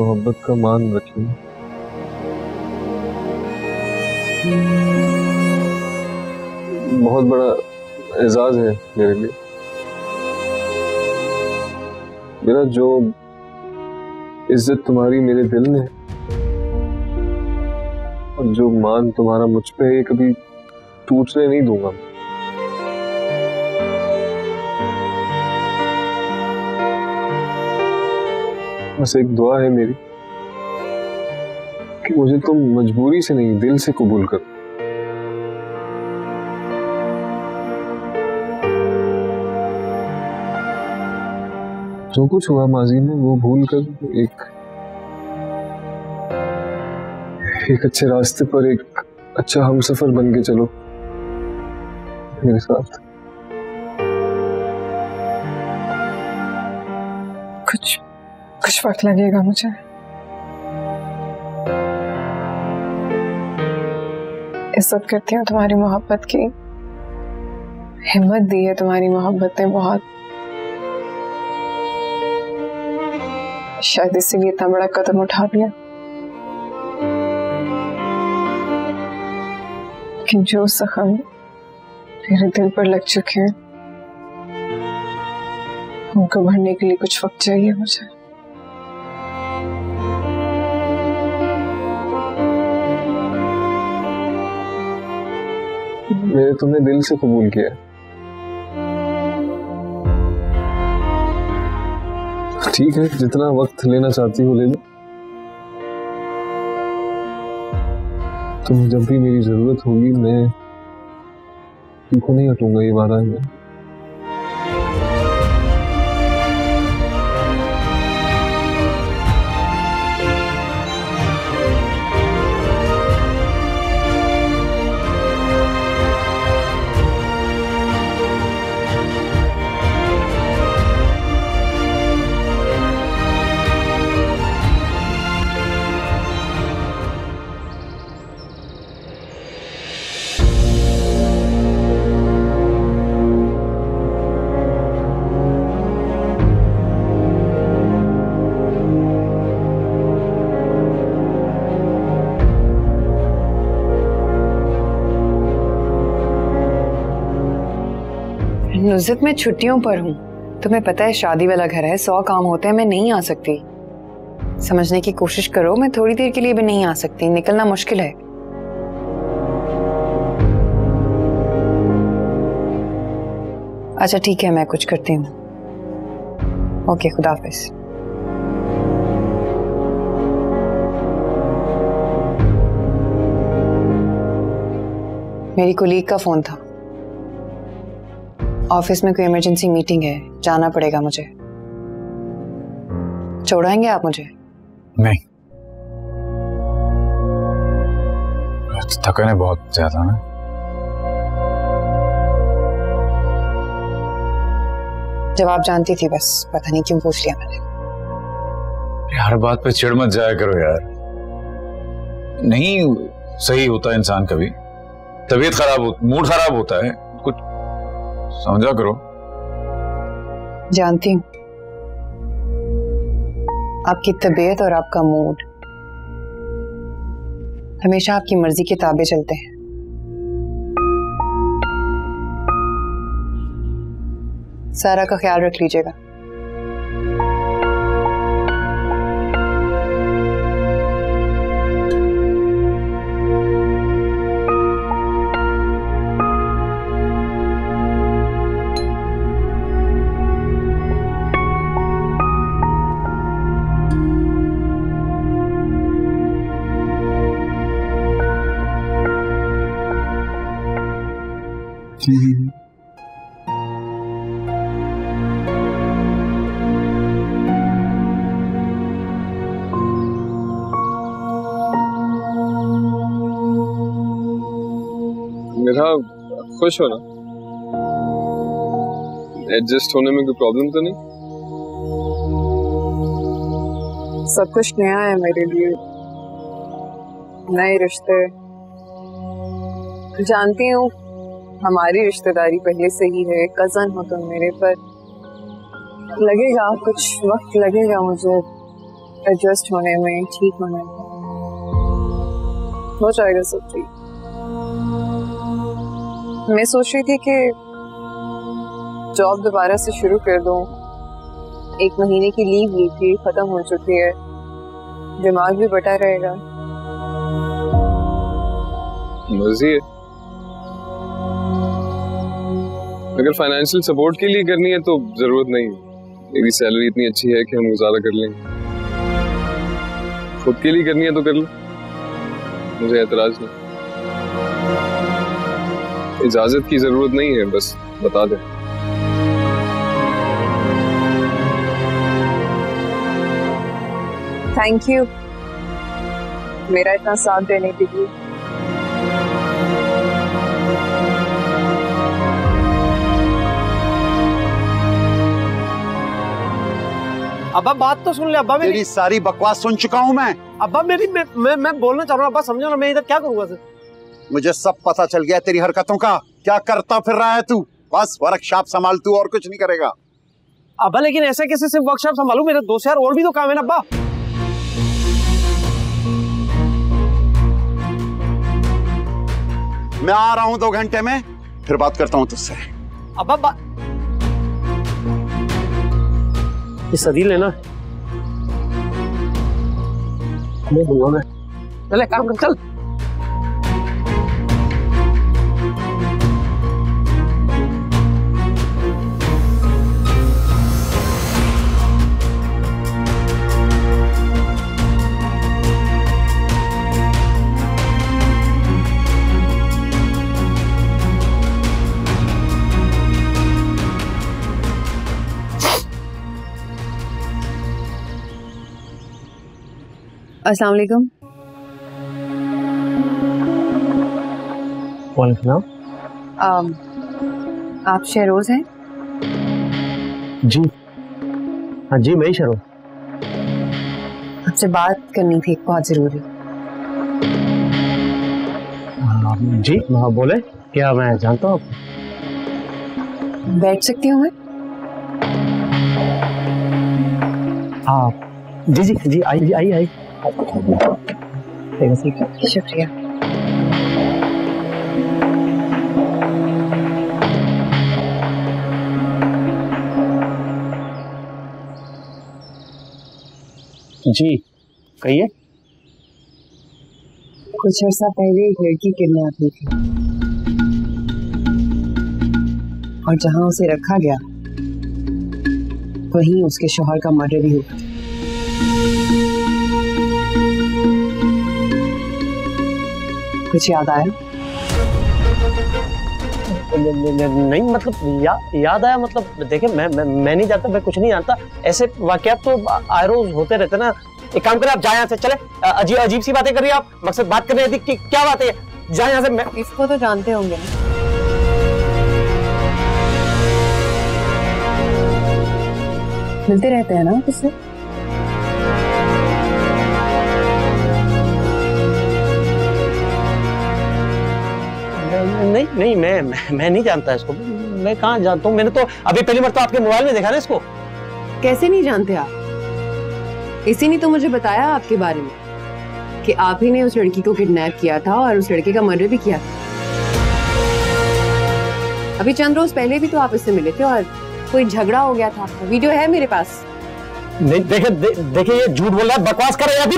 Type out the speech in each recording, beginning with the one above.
मोहब्बत का मान रखी। बहुत बड़ा एजाज है मेरे लिए। मेरा जो इज्जत तुम्हारी मेरे दिल में है और जो मान तुम्हारा मुझ पे है, कभी टूटने नहीं दूंगा। बस एक दुआ है मेरी कि मुझे तुम मजबूरी से नहीं, दिल से कबूल करो। जो कुछ हुआ माजी में वो भूल कर एक अच्छे रास्ते पर एक अच्छा हमसफर बन के चलो मेरे साथ। कुछ वक्त लगेगा मुझे। इज्जत करती हूँ तुम्हारी मोहब्बत की, हिम्मत दी है तुम्हारी मोहब्बत ने बहुत। शायद इसीलिए इतना बड़ा कदम उठा दिया। लेकिन जो जख्म मेरे दिल पर लग चुके हैं उनको भरने के लिए कुछ वक्त चाहिए मुझे। मैंने तुम्हें दिल से कबूल किया। ठीक है, जितना वक्त लेना चाहती हो ले लो। तुम्हें जब भी मेरी जरूरत होगी मैं पीछे नहीं हटूंगा, ये वादा है। नुज़रत मैं छुट्टियों पर हूँ, तुम्हें पता है शादी वाला घर है, 100 काम होते हैं, मैं नहीं आ सकती। समझने की कोशिश करो, मैं थोड़ी देर के लिए भी नहीं आ सकती, निकलना मुश्किल है। अच्छा ठीक है, मैं कुछ करती हूँ। ओके, खुदा हाफिज। मेरी कोलीग का फोन था, ऑफिस में कोई इमरजेंसी मीटिंग है, जाना पड़ेगा मुझे। छोड़ाएंगे आप मुझे? नहीं, थकान है बहुत ज्यादा ना। जवाब जानती थी, बस पता नहीं क्यों पूछ लिया मैंने। हर बात पे चिढ़ मत जाया करो यार, नहीं सही होता इंसान, कभी तबीयत खराब मूड खराब होता है, कुछ समझा करो। जानती हूँ आपकी तबीयत और आपका मूड हमेशा आपकी मर्जी के ताबे चलते हैं। सारा का ख्याल रख लीजिएगा। मेरा खुश हो ना, एडजस्ट होने में कोई प्रॉब्लम तो नहीं? सब कुछ नया है मेरे लिए, नए रिश्ते। जानती हूँ हमारी रिश्तेदारी पहले से ही है, कजन हो तुम मेरे, पर लगेगा कुछ वक्त लगेगा मुझे एडजस्ट होने में, ठीक होने में। हो जाएगा सब ठीक। मैं सोच रही थी कि जॉब दोबारा से शुरू कर दूं। 1 महीने की लीव ली थी, खत्म हो चुकी है, दिमाग भी बटा रहेगा। मर्जी है। अगर फाइनेंशियल सपोर्ट के लिए करनी है तो जरूरत नहीं। मेरी सैलरी इतनी अच्छी है कि हम गुजारा कर लेंगे। खुद के लिए करनी है तो कर लो, मुझे एतराज नहीं। इजाजत की जरूरत नहीं है, बस बता दे। थैंक यू मेरा इतना साथ देने के लिए। अब्बा बात तो सुन ले अब्बा। तेरी सारी बकवास सुन चुका हूँ मैं। अब्बा मेरी मैं बोलना चाह रहा हूँ अब्बा, समझो ना, मैं इधर क्या करूँगा सर? मुझे सब पता चल गया तेरी हरकतों का। क्या करता फिर रहा है तू? बस वर्कशॉप संभाल तू, और कुछ नहीं करेगा। अब्बा लेकिन ऐसे कैसे सिर्फ वर्कशॉप संभालू? मेरे 2 यार और भी तो काम है ना अब्बा। मैं आ रहा हूँ 2 घंटे में, फिर बात करता हूँ तुझसे। अब्बा ये सदील लेना मैं चले काम कर, चल। अस्सलाम वालेकुम। वालेकुम। आप शहरोज हैं? जी हाँ जी, मैं ही शहरोज। आपसे बात करनी थी बहुत जरूरी। जी हाँ बोले, क्या मैं जानता हूँ? बैठ सकती हूँ मैं? हाँ जी जी जी, आई आई आई। शुक्रिया। जी कहिए। कुछ अर्सा पहले एक लड़की किडनैप हुई थी और जहां उसे रखा गया वहीं उसके शौहर का मर्डर भी हुआ। कुछ याद आया? नहीं मतलब याद आया मतलब, देखे मैं नहीं जानता, मैं कुछ नहीं जानता। ऐसे वाकयात तो आए रोज होते रहते ना। एक काम करें, आप जाए यहाँ से, चले। अजीब सी बातें कर रही है आप। मकसद बात करने थी कि क्या बात है, जाए यहाँ से। मैं इसको तो जानते होंगे ना? मिलते रहते हैं ना उससे? नहीं मैं नहीं जानता इसको। मैं कहाँ जानता हूँ? मैंने तो अभी पहली बार तो आपके मोबाइल में देखा ना इसको। कैसे नहीं जानते आप? इसी ने तो मुझे बताया आपके बारे में कि आप ही ने उस लड़की को किडनैप किया था और उस लड़के का मर्डर भी किया था। अभी चंद रोज पहले भी तो आप इससे मिले थे और कोई झगड़ा हो गया था। वीडियो है मेरे पास। नहीं देखे ये झूठ बोल रहा है, बकवास कर रहा है। अभी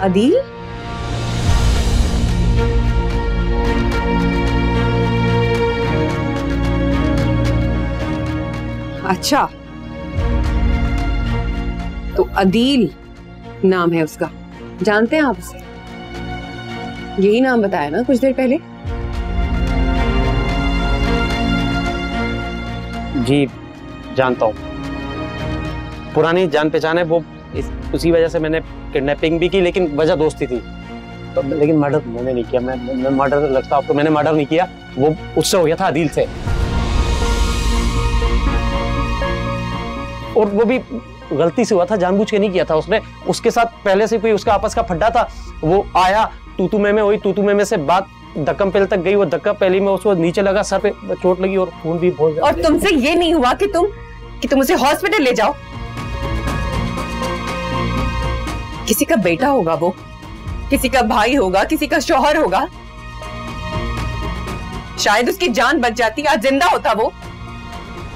अदील? अच्छा, तो अदील नाम है उसका। जानते हैं आप उसे? यही नाम बताया ना कुछ देर पहले? जी जानता हूँ, पुरानी जान पहचान है वो। उसी वजह से मैंने किडनैपिंग भी की, लेकिन वजह दोस्ती थी। तो लेकिन मर्डर मैंने नहीं किया। मैं मर्डर लगता आपको, मैंने मर्डर नहीं किया। वो उससे हो गया था, अदील से। और वो भी गलती से हुआ था, जानबूझ के नहीं किया था उसने। उसके साथ पहले से कोई उसका आपस का फड्डा था। वो आया, तू में हुई, तू में से बात धक्कम पेल तक गई। वो धक्का पहली में उसको नीचे लगा, सर पे चोट लगी और खून भी बहुत। और तुमसे ये नहीं हुआ कि तुम उसे हॉस्पिटल ले जाओ? किसी का बेटा होगा वो, किसी का भाई होगा, किसी का शौहर होगा। शायद उसकी जान बच जाती, आज जिंदा होता वो।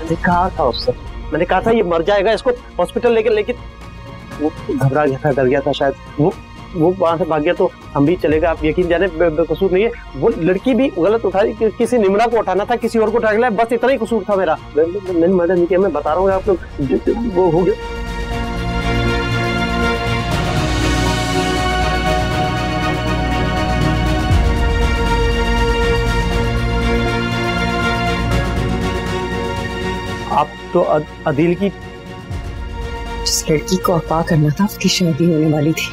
मैंने कहा था उससे, मैंने कहा था ये मर जाएगा, इसको हॉस्पिटल लेकिन वो घबरा गया था, डर गया था शायद। वो वहां से भाग गया तो हम भी चलेगा। आप यकीन जाने कसूर नहीं है, वो लड़की भी गलत उठाई, किसी निम्रा को उठाना था, किसी और को उठा लिया, बस इतना ही कसूर था मेरा। मैंने मर्डर नहीं किया, मैं बता रहा हूँ आप लोग, वो हो गया। आप तो अदील की, जिस लड़की को अफवाह करना था उसकी शादी होने वाली थी।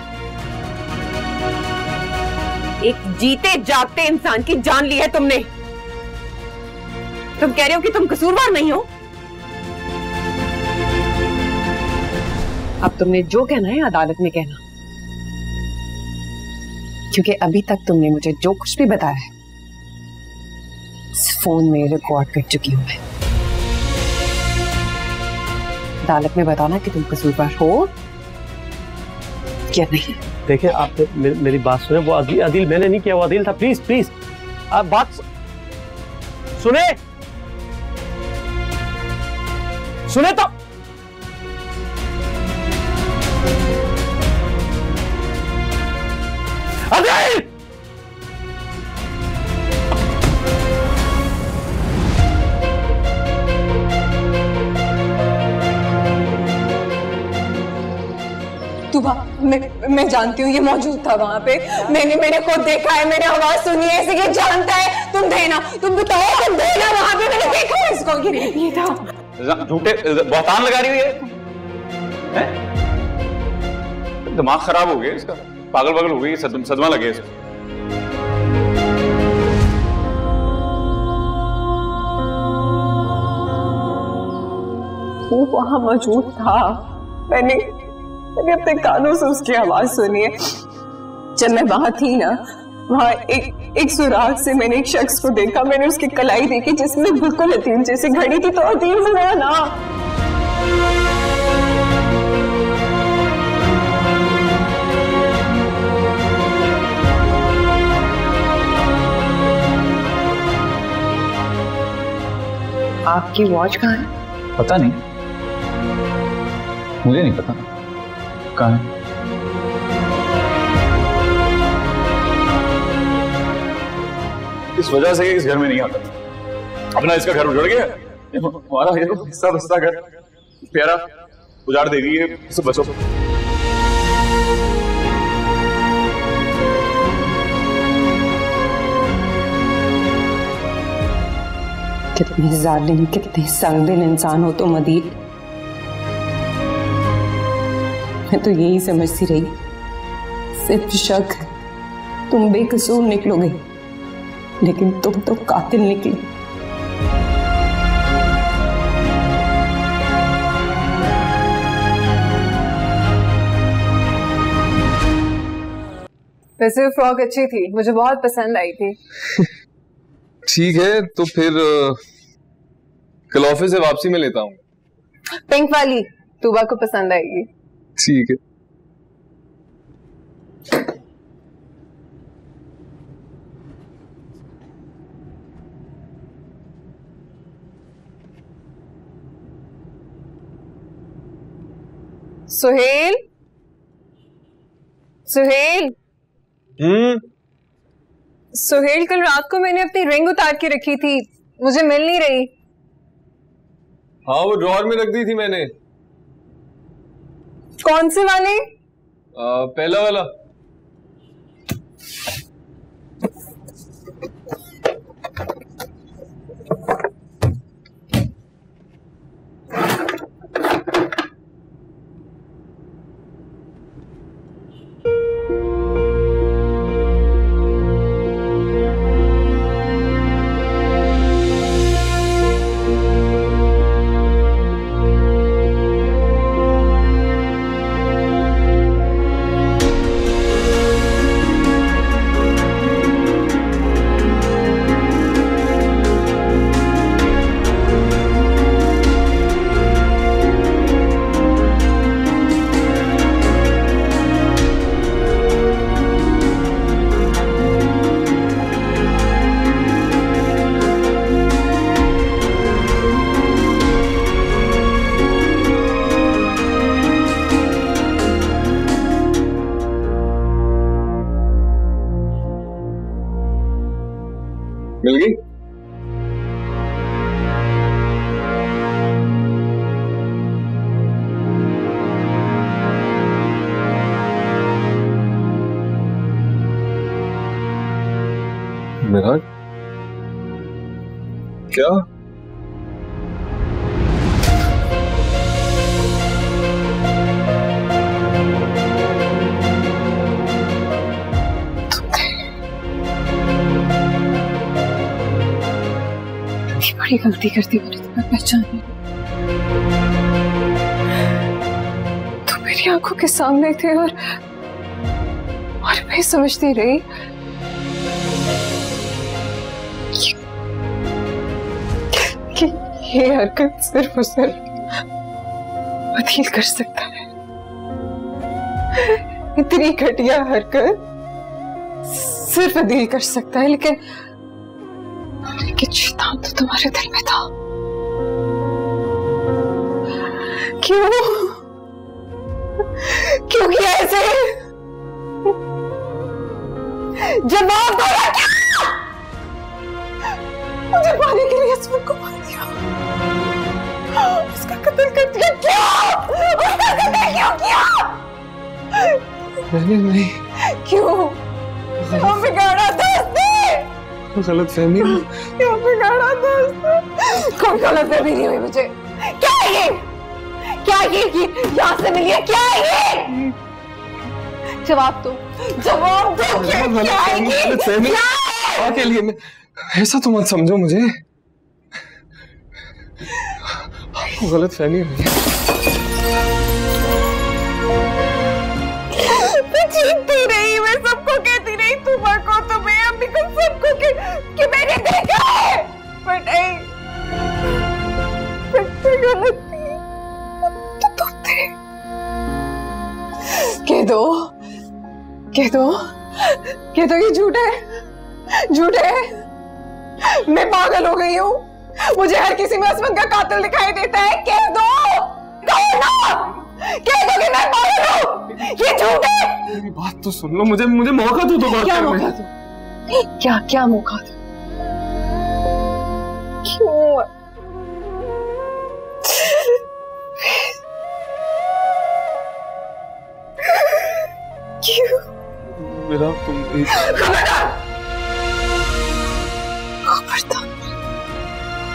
एक जीते जागते इंसान की जान ली है तुमने। तुम कह रहे हो कि तुम कसूरवार नहीं हो। अब तुमने जो कहना है अदालत में कहना, क्योंकि अभी तक तुमने मुझे जो कुछ भी बताया है इस फोन में रिकॉर्ड कर चुकी हूं मैं। अदालत में बताना कि तुम कसूरवार हो या नहीं। देखिए आप मेरी बात सुने, वो अदील मैंने नहीं किया, वो अदील था। प्लीज प्लीज आप बात सुने तो। अदील मैं जानती हूँ ये मौजूद था वहाँ पे। मैंने खुद देखा है, मैंने आवाज सुनी है, इसे ये जानता है। तुम थे ना, तुम बताओ, तुम थे ना वहाँ पे, मैंने देखा है इसको। ये था। झूठे बहतान लगा रही है, दिमाग खराब हो गया इसका, पागल हो गई, सदमा लगे इसको। वो वहाँ मौजूद था, मैंने अपने कानों से उसकी आवाज सुनी है। जब मैं वहां थी ना, वहां एक सुराग से मैंने एक शख्स को देखा। मैंने उसकी कलाई देखी जिसमें बिल्कुल अदील जैसी घड़ी थी। तो अदील हुआ ना। आपकी वॉच कहाँ है? पता नहीं, मुझे नहीं पता कहाँ है। इस वजह से इस घर में नहीं आता। अपना इसका घर उजड़ गया, हमारा ये हिस्सा बस्ता घर प्यारा उजाड़ दे रही है। सब बचो। कितने जालिम, कितने संगदिल इंसान हो तुम अदील। मैं तो यही समझती रही सिर्फ शक तुम बेकसूर निकलोगे, लेकिन तुम तो कातिल निकले। वैसे फ्रॉक अच्छी थी, मुझे बहुत पसंद आई थी। ठीक है, तो फिर कल ऑफिस से वापसी में लेता हूँ। पिंक वाली तूबा को पसंद आएगी। ठीक है। सुहेल, सुहेल, सुहेल, कल रात को मैंने अपनी रिंग उतार के रखी थी, मुझे मिल नहीं रही। हाँ, वो ड्रॉअर में रख दी थी मैंने। कौन से वाले? पहला वाला। मिल गई? मेरा क्या? बड़ी गलती करती मैंने तुम्हें पहचाना। तुम मेरी आंखों के सामने थे और मैं समझती रही कि ये हरकत सिर्फ और सिर्फ अदील कर सकता है। इतनी घटिया हरकत सिर्फ अदील कर सकता है, लेकिन शैतान तो तुम्हारे दिल में था। क्यों किया ऐसे? जवाब दो ना। क्या मुझे पाने के लिए असफर को मार दिया, उसका कत्ल कर दिया? क्यों उसका कत्ल क्यों किया? मैंने नहीं। क्यों बिगाड़ा दोस्त ने? गलत फहमी। क्यों बिगाड़ा दोस्त? कोई गलत फहमी नहीं हुई मुझे। क्या है ये? क्या है ये? यहाँ से मिलिए। क्या है ये? जवाब दो, जवाब दो। क्या है ये? गलत फहमी के लिए मैं ऐसा तो मत समझो मुझे। गलत फहमी हुई है। चीखती रही, मैं सबको कहती रही, तुम्हारे को, तुम्हें, अम्मी को, सबको कि मैंने देखा है, पर नहीं, गलत थी तो तुम थे। कह दो ये झूठ है। मैं पागल हो गई हूँ, मुझे हर किसी में असमत का कातिल दिखाई देता है। कह दो कि मैं पागल हूँ, ये झूठ है। मेरी बात तो सुन लो, मुझे मौका दो बात क्या करने। मौका दो? क्या मौका दो? क्यों? मेरा तुम खबरदार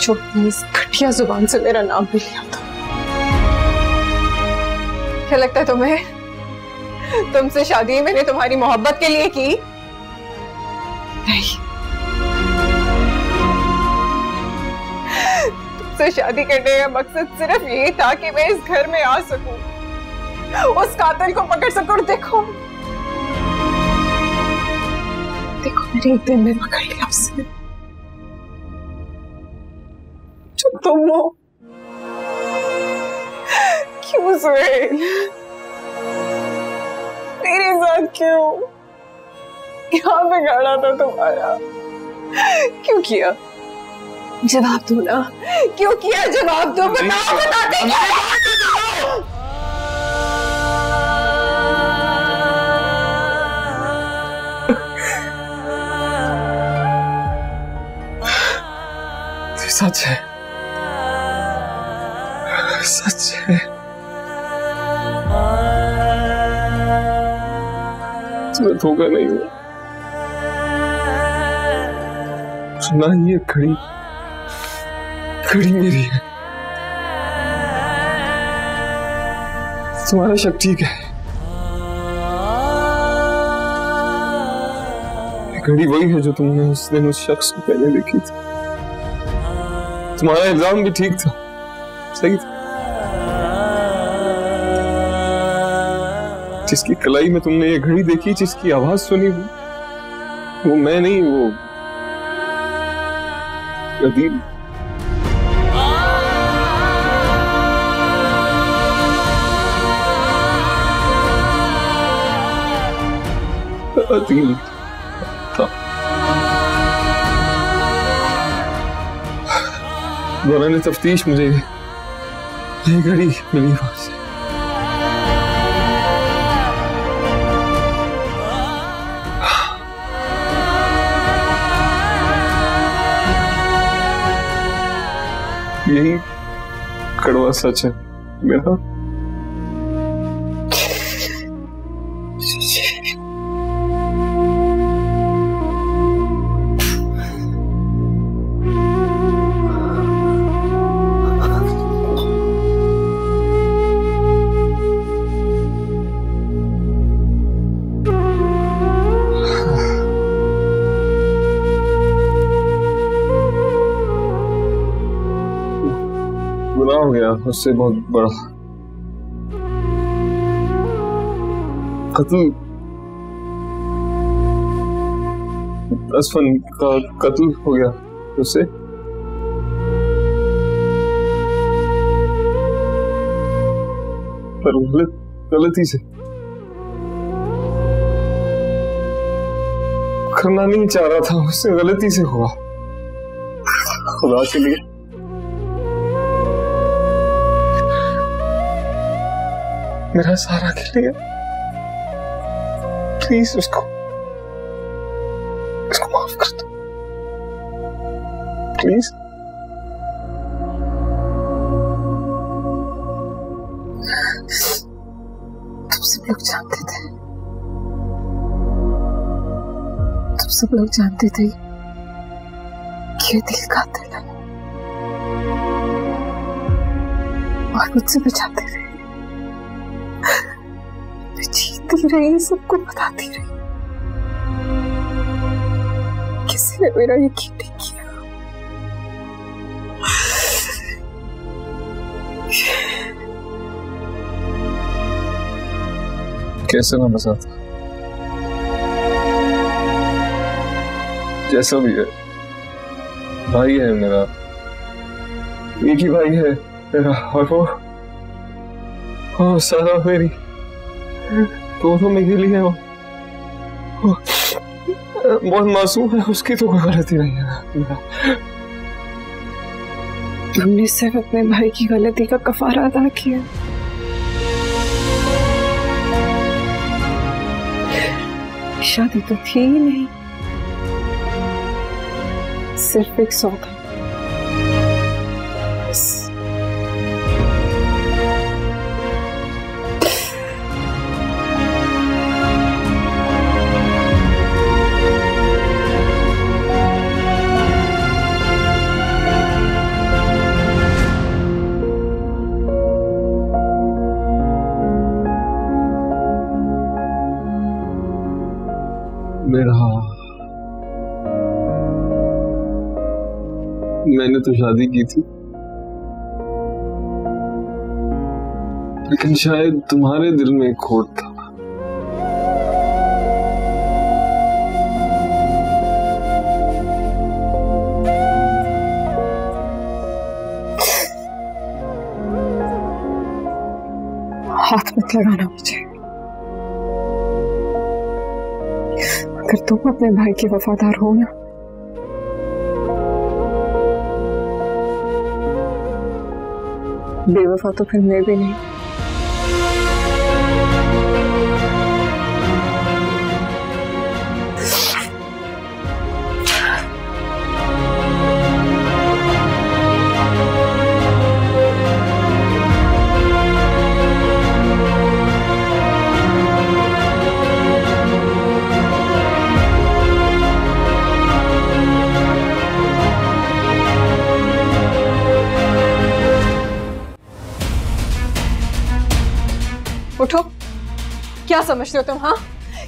जो इस घटिया जुबान से मेरा नाम भी लिया था। क्या लगता है तुम्हें तुमसे शादी मैंने तुम्हारी मोहब्बत के लिए की? नहीं, तुमसे शादी करने का मकसद सिर्फ यही था कि मैं इस घर में आ सकूं, उस कातिल को पकड़ सकूं। देखो मेरे एक दिन में पकड़ लिया उसने। जो तुम हो। क्यों सुहेल? मेरे साथ क्यों? क्या बिगाड़ा था तुम्हारा? क्यों किया? जवाब दो ना, क्यों किया? जवाब दो, बताते क्या? सच है, सच है। तुम्हें धोखा नहीं हुआ। सुना, ये घड़ी मेरी है। तुम्हारा शक ठीक है। ये घड़ी वही है जो तुमने उस दिन उस शख्स को पहले देखी थी। तुम्हारा इल्जाम भी ठीक था, सही था। जिसकी कलाई में तुमने ये घड़ी देखी, जिसकी आवाज सुनी, वो मैं नहीं, वो अदील। अदील था। दौरान तफ्तीश मुझे ये घड़ी मिली वहां से। यही कड़वा सच है मेरा। गुनाह हो गया उससे बहुत बड़ा, कत्ल, असफन का कत्ल हो गया उससे। पर गलती से करना नहीं चाह रहा था, उससे गलती से हुआ। खुदा के लिए मेरा सारा के लिए प्लीज उसको माफ कर दो प्लीज। तुम सब लोग जानते थे, तुम सब लोग जानते थे कि ये दिल कातिल है और मुझसे बचाते थे। मैं जीतती रही, सबको बताती रही, किसी ने मेरा यकीन नहीं किया। कैसे ना बचाता, जैसा भी है भाई है मेरा, एक ही भाई है मेरा, और वो सारा मेरी दोनों में गिली है। वो बहुत मासूम है, उसकी तो कोई गलती नहीं है। हमने सिर्फ अपने भाई की गलती का कफारा अदा किया। शादी तो थी ही नहीं, सिर्फ एक सौदा। मैंने तो शादी की थी, लेकिन शायद तुम्हारे दिल में एक खोट था। हाथ मत लगाना मुझे। अगर तुम अपने भाई के वफादार हो ना, बेवफा तो फिर मैं भी नहीं। उठो, क्या समझते हो तुम? हाँ,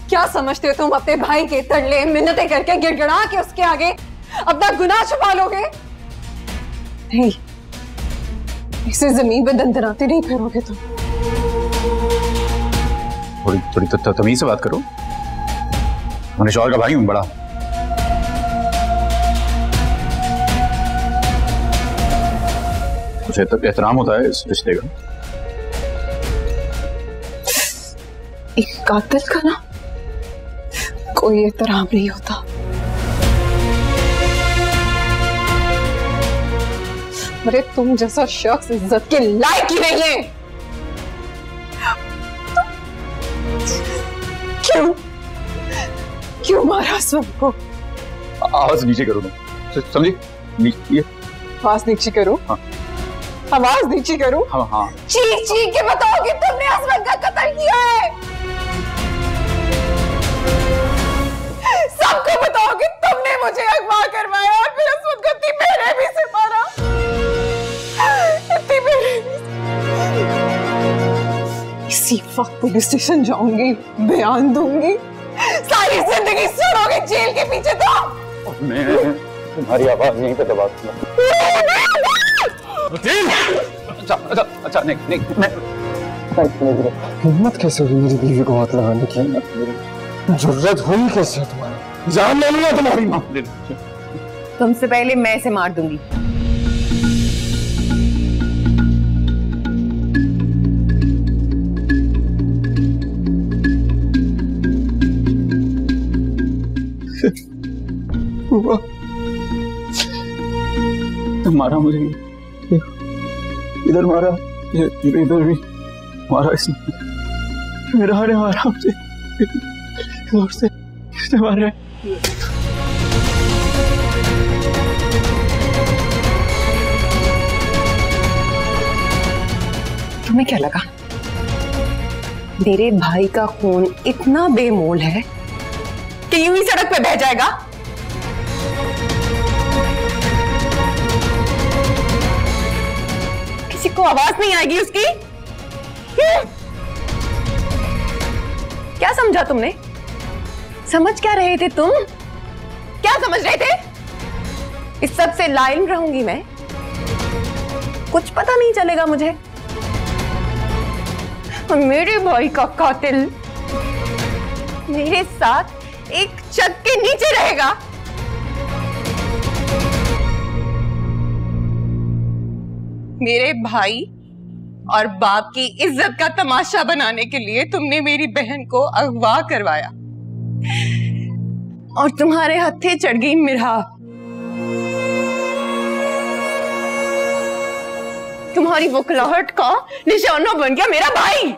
क्या समझते हो तुम? अपने भाई के तरले मिन्नतें करके गिड़गिड़ा के उसके आगे अपना गुनाह छुपा लोगे? नहीं, इसे जमीन पे दंदनाते नहीं फिरोगे तुम। थोड़ी तमीज से बात करो। मैंने शौहर का भाई हूं, बड़ा। कुछ एहतराम होता है इस रिश्ते का। एक कातिल का ना कोई एहतराम नहीं होता। अरे तुम जैसा शख्स इज्जत के लायक ही नहीं है। क्यों मारा सबको? आवाज नीचे करो तुम, समझी? ये आवाज नीचे करो। हाँ। आवाज नीचे करूं? हाँ। चीख चीख के बताओ कि तुमने हस्बैंड का कत्ल किया है। सबको बताओ कि तुमने मुझे अगवा करवाया और फिर उस वक्त मेरे भी से मारा। इसी वक्त पुलिस स्टेशन जाऊंगी, बयान दूंगी, सारी जिंदगी सुनोगे जेल के पीछे। तो मैं तुम्हारी आवाज नहीं पे दबा दूंगा। अच्छा नहीं मैं हिम्मत कैसे हुई मेरी बीवी को हाथ लगाने की? जरूरत हुई कैसे तुम्हारी? जान ले लूंगा तुम्हारी मां। तुमसे पहले मैं इसे मार दूंगी। मारा मुझे, इधर मारा, इधर भी मारा इसने, मेरा ने मारा मुझे, जोर से मारा। तुम्हें क्या लगा मेरे भाई का खून इतना बेमोल है कि यूं ही सड़क पे बह जाएगा? किसी को आवाज नहीं आएगी उसकी? क्या समझा तुमने? समझ क्या रहे थे तुम? क्या समझ रहे थे? इस सब से लाइल रहूंगी मैं, कुछ पता नहीं चलेगा मुझे। मेरे भाई का कातिल मेरे साथ एक छत के नीचे रहेगा। मेरे भाई और बाप की इज्जत का तमाशा बनाने के लिए तुमने मेरी बहन को अगवा करवाया और तुम्हारे हत्थे चढ़ गई मिरा। तुम्हारी वकलाहट का निशाना बन गया मेरा भाई।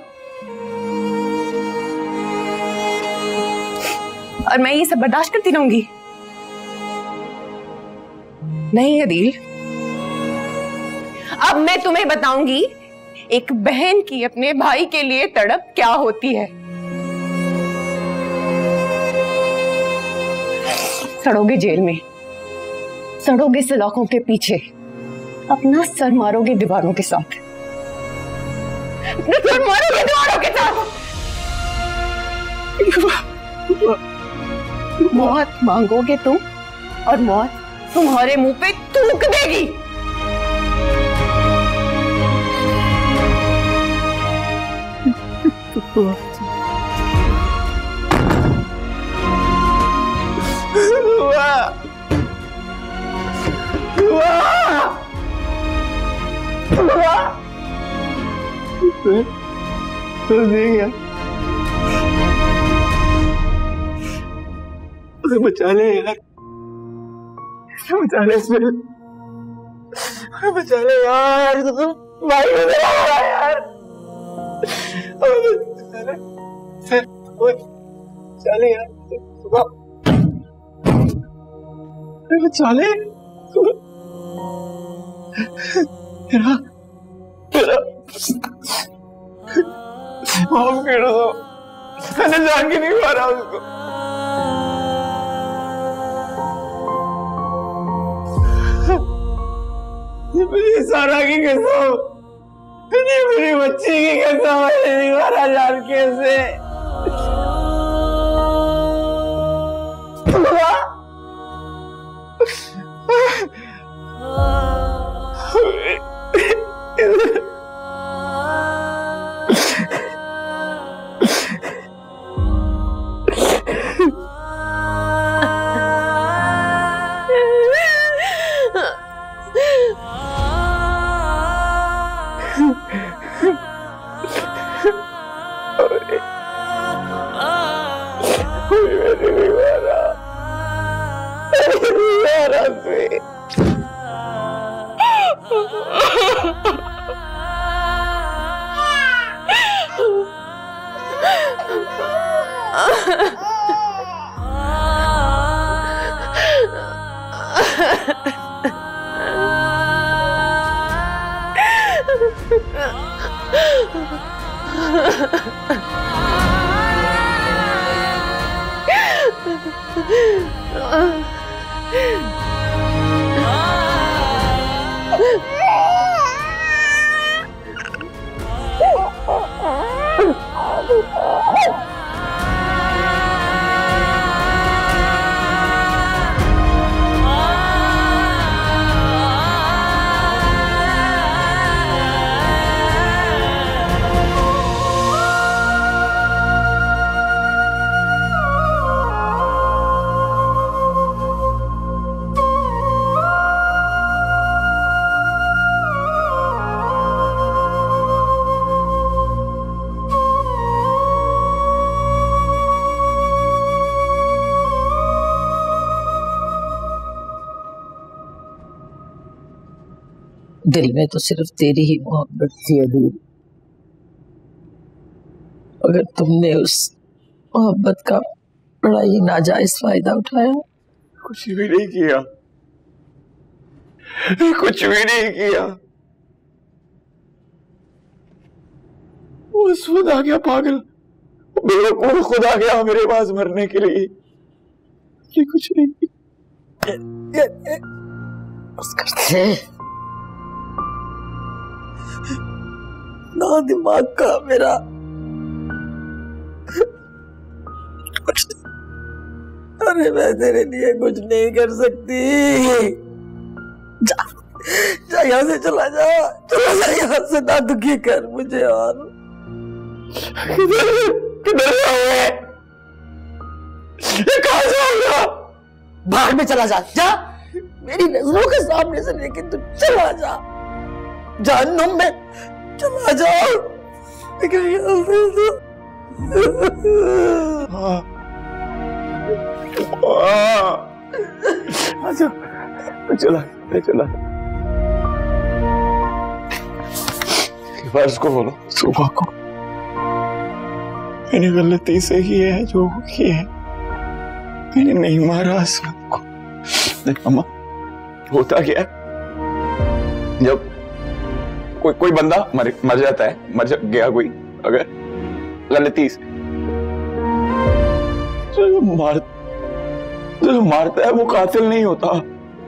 और मैं ये सब बर्दाश्त करती रहूंगी? नहीं अदील, अब मैं तुम्हें बताऊंगी एक बहन की अपने भाई के लिए तड़प क्या होती है। सड़ोगे जेल में, सड़ोगे सलाखों के पीछे, अपना सर मारोगे दीवारों के साथ, अपना सर मारोगे दीवारों के साथ। मौत मांगोगे तुम और मौत तुम्हारे मुंह पे थूक देगी। उसे बचा ले यार, बचा ले, बचा ले यार, भाई यार, चले यार, चले माफ कर दो, मैंने जान के नहीं मारा उसको। मेरी सारा की कसम, मेरी बच्ची की कसम, मैंने नहीं मारा जान के उसे। दिल में तो सिर्फ तेरी ही मोहब्बत थी अदील। अगर तुमने उस मोहब्बत का बड़ा ही नाजायज फायदा उठाया। कुछ भी नहीं किया, कुछ भी नहीं किया। वो खुद आ गया पागल, बेवकूफ खुद आ गया मेरे पास मरने के लिए। ये कुछ नहीं करते ना दिमाग का मेरा कुछ। अरे मैं तेरे लिए कुछ नहीं कर सकती। जा, जा यहाँ से चला जा, चला जा यहाँ से, ना दुखी कर मुझे। और किधर है? कहाँ जाऊंगा? बाहर में चला जा, जा मेरी नजरों के सामने से, लेकिन तू चला जा जहन्नुम में चला जाओ। चला फर्ज को बोलो, सुबह को मैंने गलती से की है जो की है। मैंने नहीं मारा असलम को। देख अम्मा, होता क्या है जब कोई बंदा मर जाता है, मर गया कोई अगर गलती से, जो मारता है वो कातिल नहीं होता।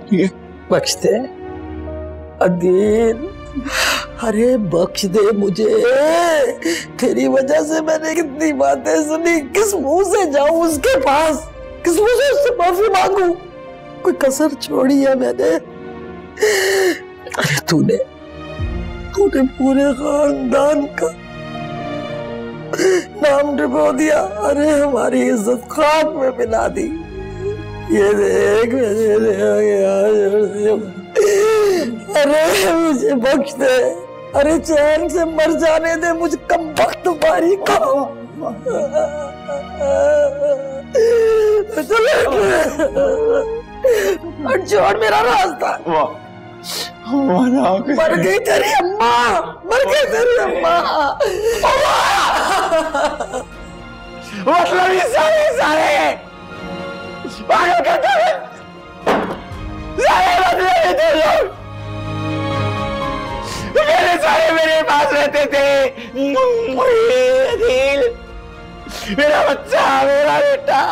ठीक है, बख्श दे अदील, अरे बख्श दे मुझे। तेरी वजह से मैंने कितनी बातें सुनी, किस मुंह से जाऊं उसके पास, किस मुंह से उससे माफी मांगू? कोई कसर छोड़ी है मैंने? अरे तूने पूरे खानदान का नाम डुबो दिया। अरे हमारी इज्जत खाक में मिला दी। ये देख अरे मुझे बख्श दे, अरे चैन से मर जाने दे मुझे, कम वक्त तुम्हारी का। छोड़ मेरा रास्ता। मर गई तेरी अम्मा, मर गई तेरी अम्मा। मतलब ये सारे पागल करते हैं, सारे मतलब थे लोग। मेरे पास रहते थे, मेरा बच्चा, मेरा बेटा।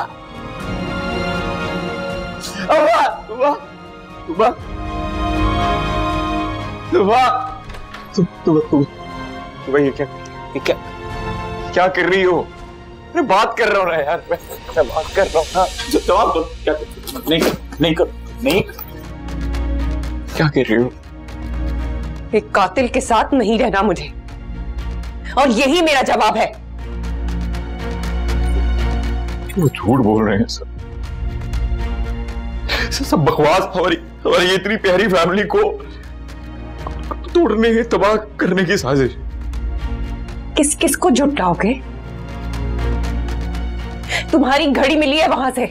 क्या कर रही हो? मैं बात कर रहा हूँ ना यार, मैं बात कर रहा हूँ ना। जवाब दो, क्या नहीं क्या कर रही हो? एक कातिल के साथ नहीं रहना मुझे, और यही मेरा जवाब है। क्यों झूठ बोल रहे हैं सब बकवास। हमारी ये इतनी प्यारी फैमिली को तोड़ने, तबाह करने की साजिश। किस को झुटलाओगे? तुम्हारी घड़ी मिली है वहां से।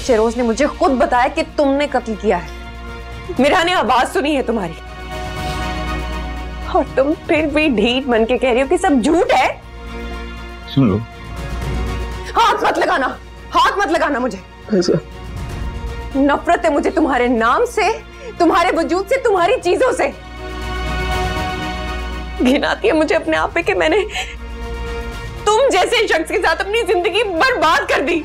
शेरोज ने मुझे खुद बताया कि तुमने कत्ल किया है। मीरा ने आवाज सुनी है तुम्हारी, और तुम फिर भी ढीठ बन के कह रही हो कि सब झूठ है। सुन लो, हाथ मत लगाना मुझे। ऐसा नफरत है मुझे तुम्हारे नाम से, तुम्हारे वजूद से, तुम्हारी चीजों से। घिन आती है मुझे अपने आप पे कि मैंने तुम जैसे शख्स के साथ अपनी जिंदगी बर्बाद कर दी।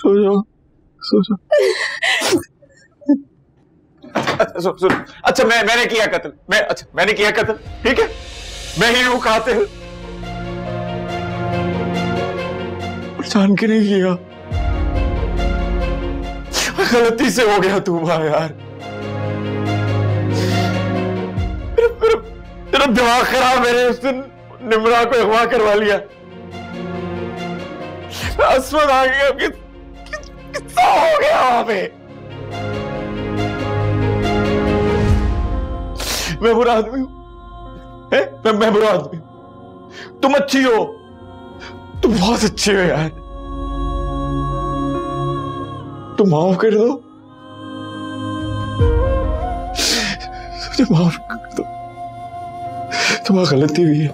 सो जाओ, सो जाओ। सुन, अच्छा मैंने किया कत्ल, मैंने किया कत्ल, ठीक है, मैं ही हूं कातिल, जान के नहीं किया, गलती से हो गया तूबा यार। तेरा दिमाग खराब, मैंने उस दिन निम्रा को अगवा करवा लिया, असमत आ गया, कितना हो गया वहां पे। मैं बुरा आदमी हूं, मैं बुरा आदमी हूं, तुम अच्छी हो, तुम बहुत अच्छी हो यार, तुम माफ कर दो, मुझे माफ कर दो, तुम्हारी गलती हुई है,